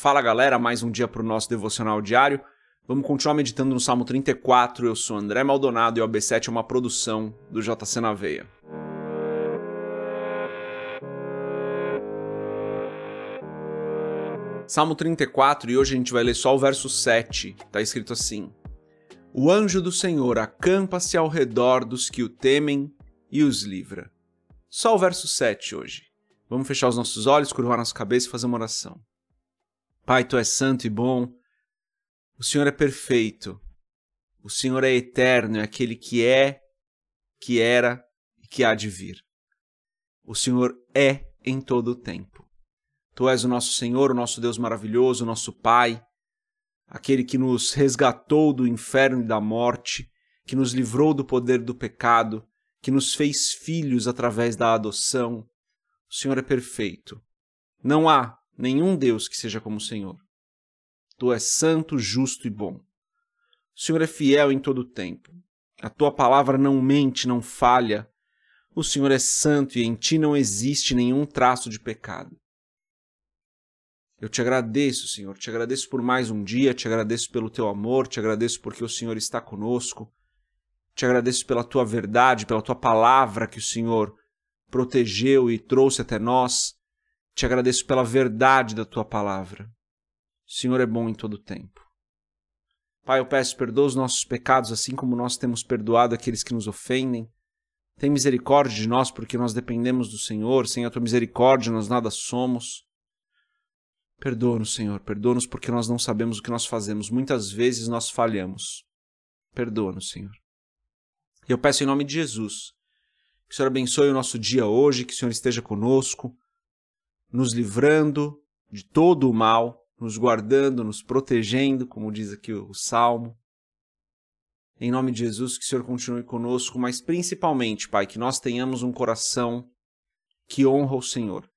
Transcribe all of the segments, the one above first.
Fala galera, mais um dia para o nosso devocional diário. Vamos continuar meditando no Salmo 34. Eu sou André Maldonado e o AB7 é uma produção do JC na Veia. Salmo 34, e hoje a gente vai ler só o verso 7. Está escrito assim: O anjo do Senhor acampa-se ao redor dos que o temem e os livra. Só o verso 7 hoje. Vamos fechar os nossos olhos, curvar nossa cabeça e fazer uma oração. Pai, Tu és santo e bom, o Senhor é perfeito, o Senhor é eterno, é aquele que é, que era e que há de vir. O Senhor é em todo o tempo. Tu és o nosso Senhor, o nosso Deus maravilhoso, o nosso Pai, aquele que nos resgatou do inferno e da morte, que nos livrou do poder do pecado, que nos fez filhos através da adoção. O Senhor é perfeito. Não há nenhum Deus que seja como o Senhor. Tu és santo, justo e bom. O Senhor é fiel em todo o tempo. A Tua palavra não mente, não falha. O Senhor é santo e em Ti não existe nenhum traço de pecado. Eu te agradeço, Senhor. Te agradeço por mais um dia, te agradeço pelo Teu amor, te agradeço porque o Senhor está conosco. Te agradeço pela Tua verdade, pela Tua palavra que o Senhor protegeu e trouxe até nós. Te agradeço pela verdade da Tua palavra. O Senhor é bom em todo o tempo. Pai, eu peço, perdoa os nossos pecados, assim como nós temos perdoado aqueles que nos ofendem. Tem misericórdia de nós, porque nós dependemos do Senhor. Sem a Tua misericórdia, nós nada somos. Perdoa-nos, Senhor. Perdoa-nos porque nós não sabemos o que nós fazemos. Muitas vezes nós falhamos. Perdoa-nos, Senhor. E eu peço em nome de Jesus, que o Senhor abençoe o nosso dia hoje, que o Senhor esteja conosco, nos livrando de todo o mal, nos guardando, nos protegendo, como diz aqui o Salmo. Em nome de Jesus, que o Senhor continue conosco, mas principalmente, Pai, que nós tenhamos um coração que honra o Senhor.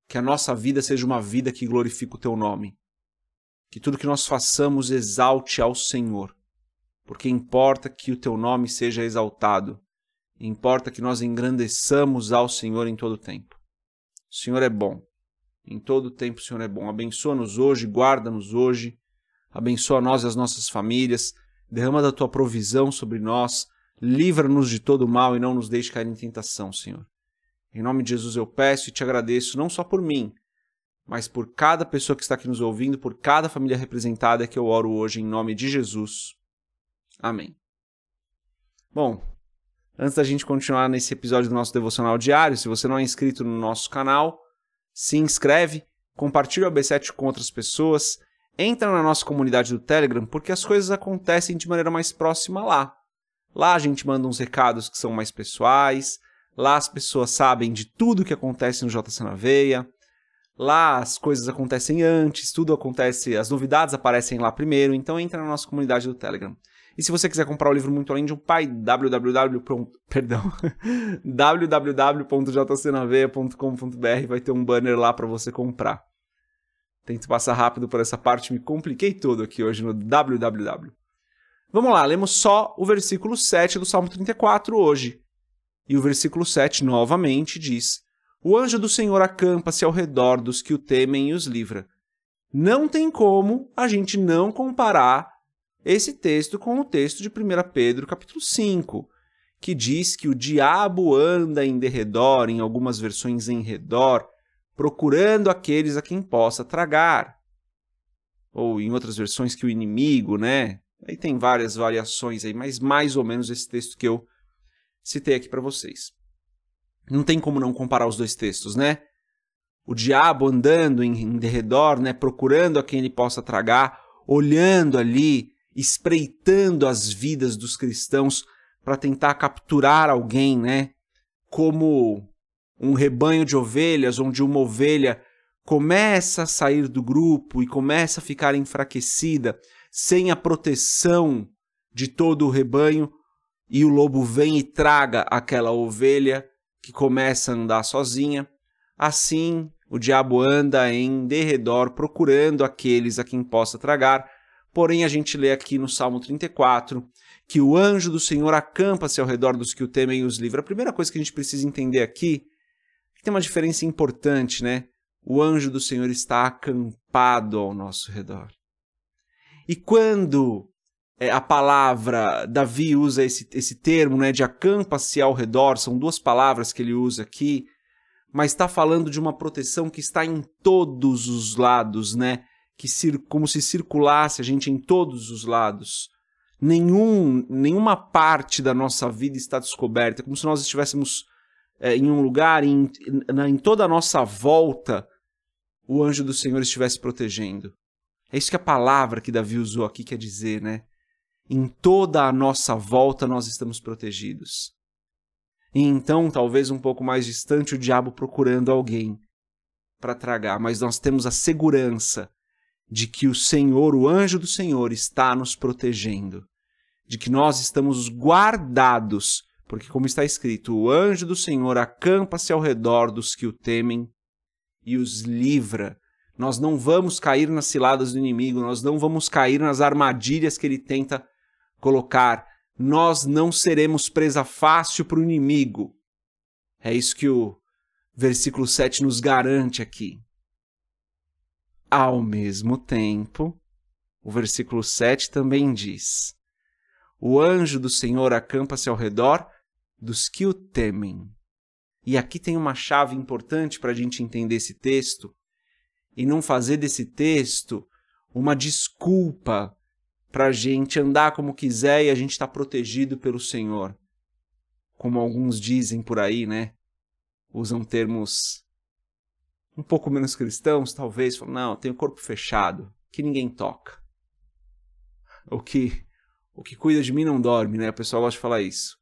Que a nossa vida seja uma vida que glorifica o Teu nome. Que tudo que nós façamos exalte ao Senhor. Porque importa que o Teu nome seja exaltado. Importa que nós engrandeçamos ao Senhor em todo o tempo. O Senhor é bom. Em todo o tempo o Senhor é bom. Abençoa-nos hoje, guarda-nos hoje. Abençoa nós e as nossas famílias. Derrama da Tua provisão sobre nós. Livra-nos de todo o mal e não nos deixe cair em tentação, Senhor. Em nome de Jesus eu peço e te agradeço, não só por mim, mas por cada pessoa que está aqui nos ouvindo, por cada família representada que eu oro hoje em nome de Jesus. Amém. Bom, antes da gente continuar nesse episódio do nosso devocional diário, se você não é inscrito no nosso canal, se inscreve, compartilha o AB7 com outras pessoas, entra na nossa comunidade do Telegram, porque as coisas acontecem de maneira mais próxima lá. Lá a gente manda uns recados que são mais pessoais, lá as pessoas sabem de tudo que acontece no JC na Veia, lá as coisas acontecem antes, tudo acontece, as novidades aparecem lá primeiro, então entra na nossa comunidade do Telegram. E se você quiser comprar o livro Muito Além de um Pai, www.jcnaveia.com.br, vai ter um banner lá para você comprar. Tento passar rápido por essa parte, me compliquei todo aqui hoje no www. Vamos lá, lemos só o versículo 7 do Salmo 34 hoje. E o versículo 7 novamente diz: O anjo do Senhor acampa-se ao redor dos que o temem e os livra. Não tem como a gente não comparar esse texto com o texto de 1 Pedro, capítulo 5, que diz que o diabo anda em derredor, em algumas versões em redor, procurando aqueles a quem possa tragar. Ou em outras versões que o inimigo, né? Aí tem várias variações aí, mas mais ou menos esse texto que eu citei aqui para vocês. Não tem como não comparar os dois textos, né? O diabo andando em derredor, né? Procurando a quem ele possa tragar, olhando ali, espreitando as vidas dos cristãos para tentar capturar alguém, né? Como um rebanho de ovelhas, onde uma ovelha começa a sair do grupo e começa a ficar enfraquecida, sem a proteção de todo o rebanho, e o lobo vem e traga aquela ovelha que começa a andar sozinha. Assim, o diabo anda em derredor procurando aqueles a quem possa tragar. Porém, a gente lê aqui no Salmo 34 que o anjo do Senhor acampa-se ao redor dos que o temem e os livra. A primeira coisa que a gente precisa entender aqui é que tem uma diferença importante, né? o anjo do Senhor está acampado ao nosso redor. E quando a palavra, Davi usa esse termo, né, de acampa-se ao redor, são duas palavras que ele usa aqui, mas está falando de uma proteção que está em todos os lados, né? Como se circulasse a gente em todos os lados. Nenhuma parte da nossa vida está descoberta, como se nós estivéssemos em um lugar, em toda a nossa volta, o anjo do Senhor estivesse protegendo. É isso que a palavra que Davi usou aqui quer dizer, né? Em toda a nossa volta nós estamos protegidos. E então, talvez um pouco mais distante, o diabo procurando alguém para tragar, mas nós temos a segurança de que o Senhor, o anjo do Senhor, está nos protegendo, de que nós estamos guardados, porque como está escrito, o anjo do Senhor acampa-se ao redor dos que o temem e os livra. Nós não vamos cair nas ciladas do inimigo, nós não vamos cair nas armadilhas que ele tenta colocar. Nós não seremos presa fácil para o inimigo. É isso que o versículo 7 nos garante aqui. Ao mesmo tempo, o versículo 7 também diz: o anjo do Senhor acampa-se ao redor dos que o temem. E aqui tem uma chave importante para a gente entender esse texto e não fazer desse texto uma desculpa para a gente andar como quiser e a gente está protegido pelo Senhor. Como alguns dizem por aí, né? Usam termos um pouco menos cristãos, talvez. Falam, não, eu tenho o corpo fechado, que ninguém toca. O que cuida de mim não dorme, né? O pessoal gosta de falar isso.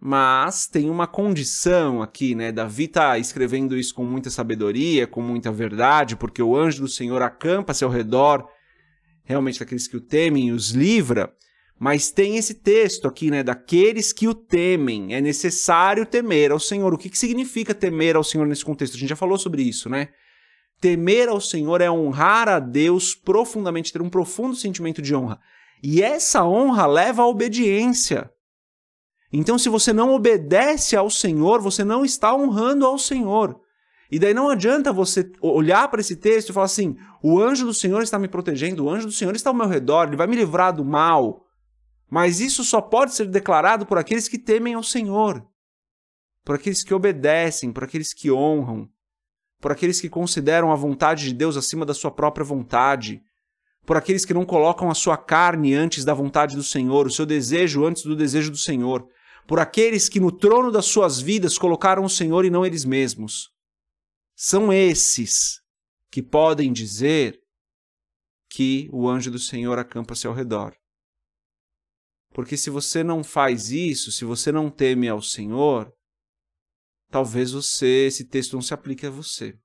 Mas tem uma condição aqui, né? Davi está escrevendo isso com muita sabedoria, com muita verdade, porque o anjo do Senhor acampa-se ao redor realmente daqueles que o temem e os livra, mas tem esse texto aqui, né, daqueles que o temem. É necessário temer ao Senhor. O que significa temer ao Senhor nesse contexto? A gente já falou sobre isso, né? Temer ao Senhor é honrar a Deus profundamente, ter um profundo sentimento de honra. E essa honra leva à obediência. Então, se você não obedece ao Senhor, você não está honrando ao Senhor. E daí não adianta você olhar para esse texto e falar assim, o anjo do Senhor está me protegendo, o anjo do Senhor está ao meu redor, ele vai me livrar do mal. Mas isso só pode ser declarado por aqueles que temem ao Senhor, por aqueles que obedecem, por aqueles que honram, por aqueles que consideram a vontade de Deus acima da sua própria vontade, por aqueles que não colocam a sua carne antes da vontade do Senhor, o seu desejo antes do desejo do Senhor, por aqueles que no trono das suas vidas colocaram o Senhor e não eles mesmos. São esses que podem dizer que o anjo do Senhor acampa-se ao redor. Porque se você não faz isso, se você não teme ao Senhor, talvez esse texto não se aplique a você.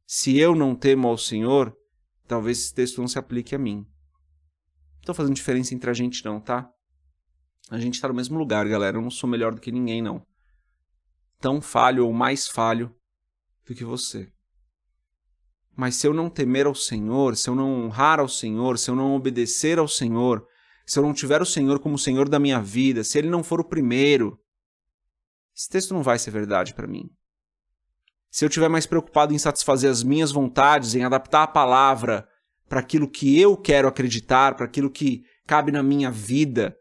Se eu não temo ao Senhor, talvez esse texto não se aplique a mim. Não estou fazendo diferença entre a gente não, tá? A gente está no mesmo lugar, galera. Eu não sou melhor do que ninguém, não. Tão falho ou mais falho do que você. Mas se eu não temer ao Senhor, se eu não honrar ao Senhor, se eu não obedecer ao Senhor, se eu não tiver o Senhor como o Senhor da minha vida, se Ele não for o primeiro, esse texto não vai ser verdade para mim. Se eu estiver mais preocupado em satisfazer as minhas vontades, em adaptar a palavra para aquilo que eu quero acreditar, para aquilo que cabe na minha vida,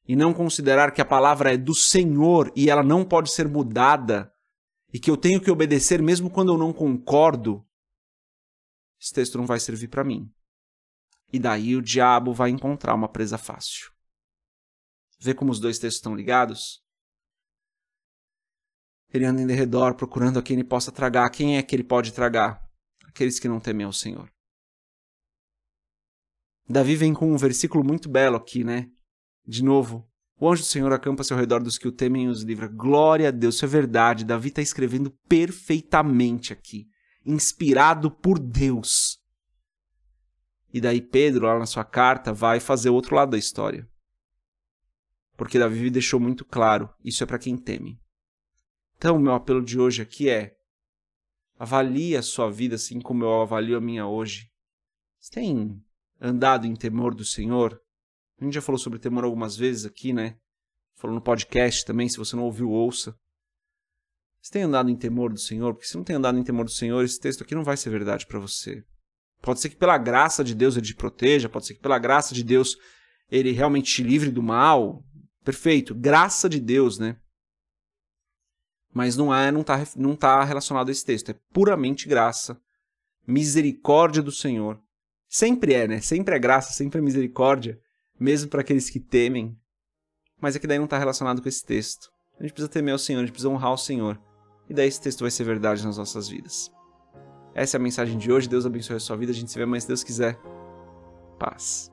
e não considerar que a palavra é do Senhor e ela não pode ser mudada, e que eu tenho que obedecer mesmo quando eu não concordo, esse texto não vai servir para mim. E daí o diabo vai encontrar uma presa fácil. Vê como os dois textos estão ligados? Ele anda em derredor procurando a quem ele possa tragar. Quem é que ele pode tragar? Aqueles que não temem ao Senhor. Davi vem com um versículo muito belo aqui, né? De novo, o anjo do Senhor acampa-se ao redor dos que o temem e os livra. Glória a Deus, isso é verdade. Davi está escrevendo perfeitamente aqui. Inspirado por Deus. E daí Pedro, lá na sua carta, vai fazer o outro lado da história. Porque Davi deixou muito claro, isso é para quem teme. Então, o meu apelo de hoje aqui é, avalie a sua vida assim como eu avalio a minha hoje. Você tem andado em temor do Senhor? A gente já falou sobre temor algumas vezes aqui, né? Falou no podcast também, se você não ouviu, ouça. Você tem andado em temor do Senhor? Porque se não tem andado em temor do Senhor, esse texto aqui não vai ser verdade para você. Pode ser que pela graça de Deus ele te proteja, pode ser que pela graça de Deus ele realmente te livre do mal. Perfeito, graça de Deus, né? Mas não tá relacionado a esse texto, é puramente graça, misericórdia do Senhor. Sempre é, né? Sempre é graça, sempre é misericórdia, mesmo para aqueles que temem. Mas é que daí não está relacionado com esse texto. A gente precisa temer o Senhor, a gente precisa honrar o Senhor. E daí esse texto vai ser verdade nas nossas vidas. Essa é a mensagem de hoje. Deus abençoe a sua vida. A gente se vê amanhã se Deus quiser. Paz.